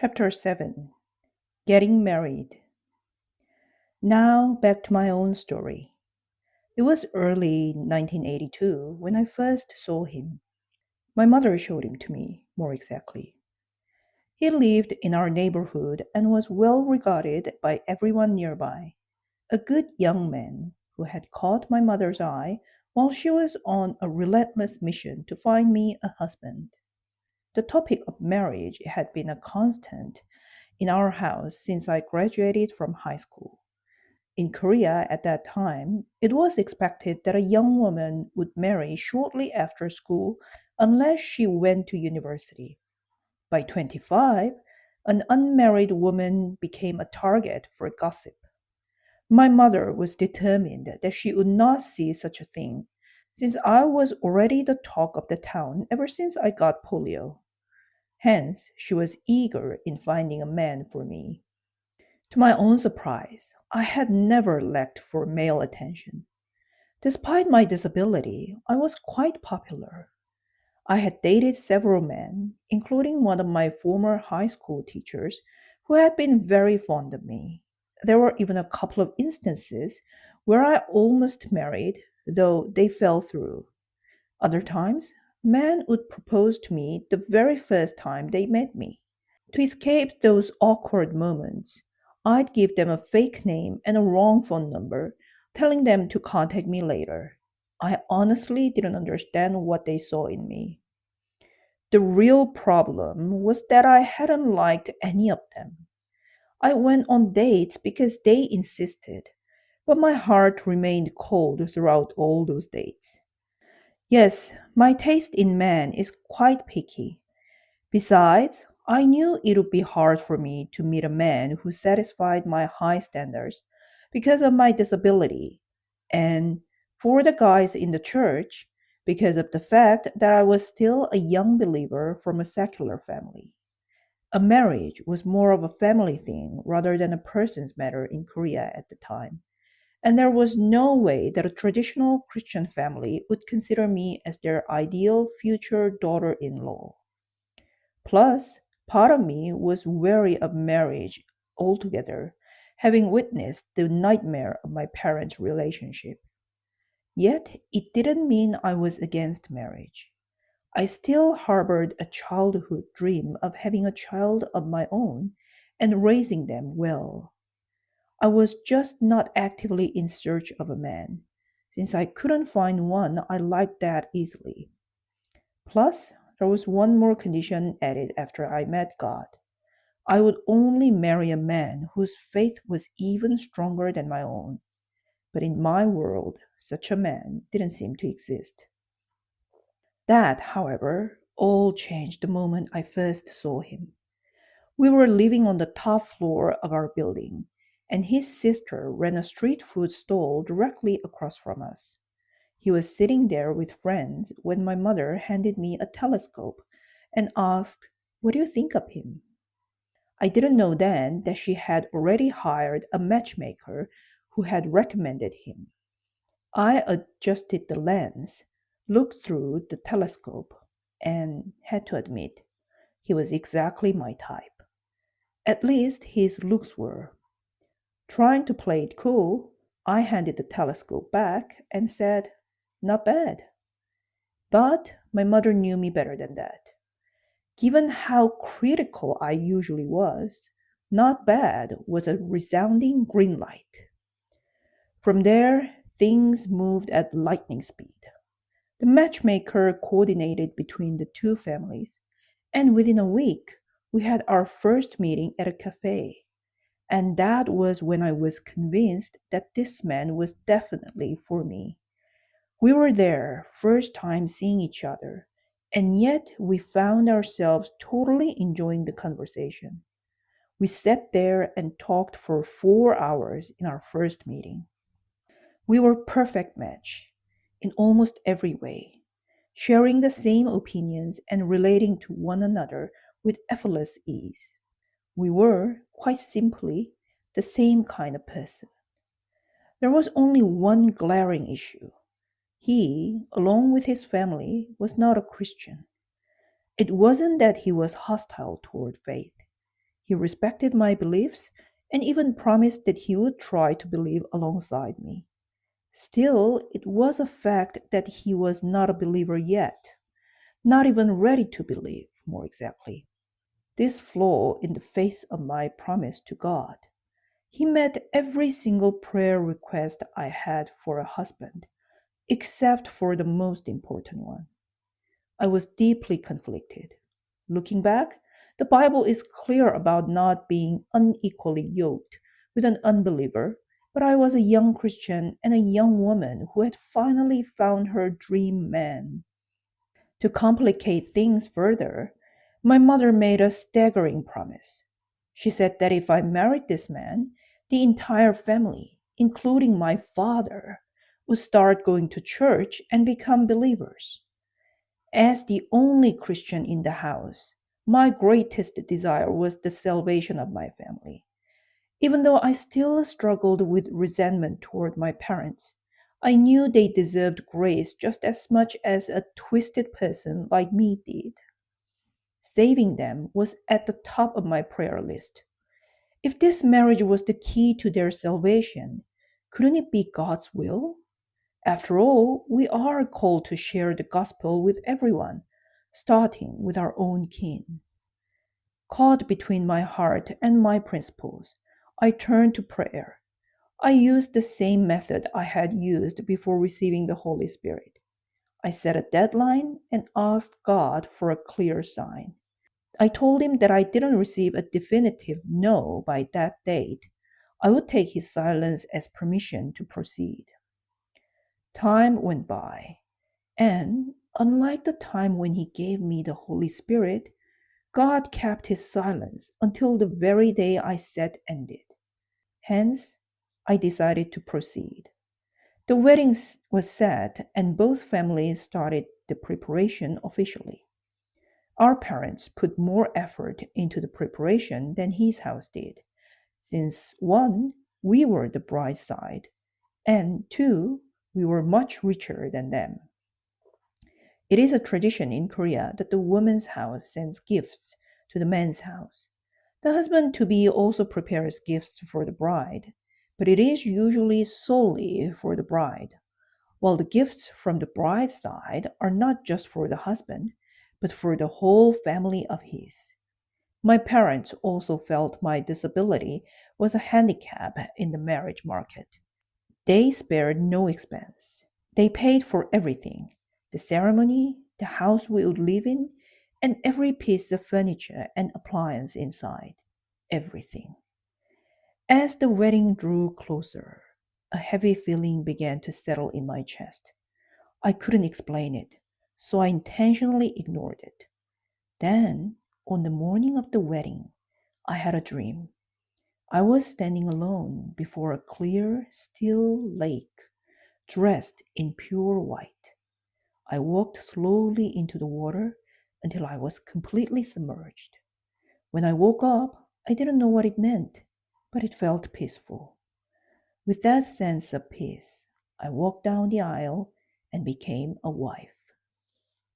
Chapter 7. Getting Married. Now back to my own story. It was early 1982 when I first saw him. My mother showed him to me, more exactly. He lived in our neighborhood and was well regarded by everyone nearby. A good young man who had caught my mother's eye while she was on a relentless mission to find me a husband. The topic of marriage had been a constant in our house since I graduated from high school. In Korea at that time, it was expected that a young woman would marry shortly after school unless she went to university. By 25, an unmarried woman became a target for gossip. My mother was determined that she would not see such a thing, since I was already the talk of the town ever since I got polio. Hence, she was eager in finding a man for me. To my own surprise, I had never lacked for male attention. Despite my disability, I was quite popular. I had dated several men, including one of my former high school teachers, who had been very fond of me. There were even a couple of instances where I almost married, though they fell through. Other times, men would propose to me the very first time they met me. To escape those awkward moments, I'd give them a fake name and a wrong phone number, telling them to contact me later. I honestly didn't understand what they saw in me. The real problem was that I hadn't liked any of them. I went on dates because they insisted, but my heart remained cold throughout all those dates. Yes, my taste in men is quite picky. Besides, I knew it would be hard for me to meet a man who satisfied my high standards because of my disability, and for the guys in the church, because of the fact that I was still a young believer from a secular family. A marriage was more of a family thing rather than a person's matter in Korea at the time, and there was no way that a traditional Christian family would consider me as their ideal future daughter in law. Plus, part of me was wary of marriage altogether, having witnessed the nightmare of my parents' relationship. Yet, it didn't mean I was against marriage. I still harbored a childhood dream of having a child of my own and raising them well. I was just not actively in search of a man, since I couldn't find one I liked that easily. Plus, there was one more condition added after I met God. I would only marry a man whose faith was even stronger than my own. But in my world, such a man didn't seem to exist. That, however, all changed the moment I first saw him. We were living on the top floor of our building, and his sister ran a street food stall directly across from us. He was sitting there with friends when my mother handed me a telescope and asked, "What do you think of him?" I didn't know then that she had already hired a matchmaker who had recommended him. I adjusted the lens, looked through the telescope, and had to admit he was exactly my type. At least his looks were. Trying to play it cool, I handed the telescope back and said, "Not bad." But my mother knew me better than that. Given how critical I usually was, "not bad" was a resounding green light. From there, things moved at lightning speed. The matchmaker coordinated between the two families, and within a week, we had our first meeting at a cafe. And that was when I was convinced that this man was definitely for me. We were there, first time seeing each other, and yet we found ourselves totally enjoying the conversation. We sat there and talked for 4 hours in our first meeting. We were perfect match in almost every way, sharing the same opinions and relating to one another with effortless ease. We were, quite simply, the same kind of person. There was only one glaring issue. He, along with his family, was not a Christian. It wasn't that he was hostile toward faith. He respected my beliefs and even promised that he would try to believe alongside me. Still, it was a fact that he was not a believer yet, not even ready to believe, more exactly. This flaw in the face of my promise to God. He met every single prayer request I had for a husband, except for the most important one. I was deeply conflicted. Looking back, the Bible is clear about not being unequally yoked with an unbeliever, but I was a young Christian and a young woman who had finally found her dream man. To complicate things further, my mother made a staggering promise. She said that if I married this man, the entire family, including my father, would start going to church and become believers. As the only Christian in the house, my greatest desire was the salvation of my family. Even though I still struggled with resentment toward my parents, I knew they deserved grace just as much as a twisted person like me did. Saving them was at the top of my prayer list. If this marriage was the key to their salvation, couldn't it be God's will? After all, we are called to share the gospel with everyone, starting with our own kin. Caught between my heart and my principles, I turned to prayer. I used the same method I had used before receiving the Holy Spirit. I set a deadline and asked God for a clear sign. I told him that I didn't receive a definitive no by that date. I would take his silence as permission to proceed. Time went by, and unlike the time when he gave me the Holy Spirit, God kept his silence until the very day I said ended. Hence, I decided to proceed. The wedding was set, and both families started the preparation officially. Our parents put more effort into the preparation than his house did, since one, we were the bride's side, and two, we were much richer than them. It is a tradition in Korea that the woman's house sends gifts to the man's house. The husband to be also prepares gifts for the bride, but it is usually solely for the bride, while the gifts from the bride's side are not just for the husband, but for the whole family of his. My parents also felt my disability was a handicap in the marriage market. They spared no expense. They paid for everything: the ceremony, the house we would live in, and every piece of furniture and appliance inside. Everything. As the wedding drew closer, a heavy feeling began to settle in my chest. I couldn't explain it, so I intentionally ignored it. Then, on the morning of the wedding, I had a dream. I was standing alone before a clear, still lake, dressed in pure white. I walked slowly into the water until I was completely submerged. When I woke up, I didn't know what it meant, but it felt peaceful. With that sense of peace, I walked down the aisle and became a wife.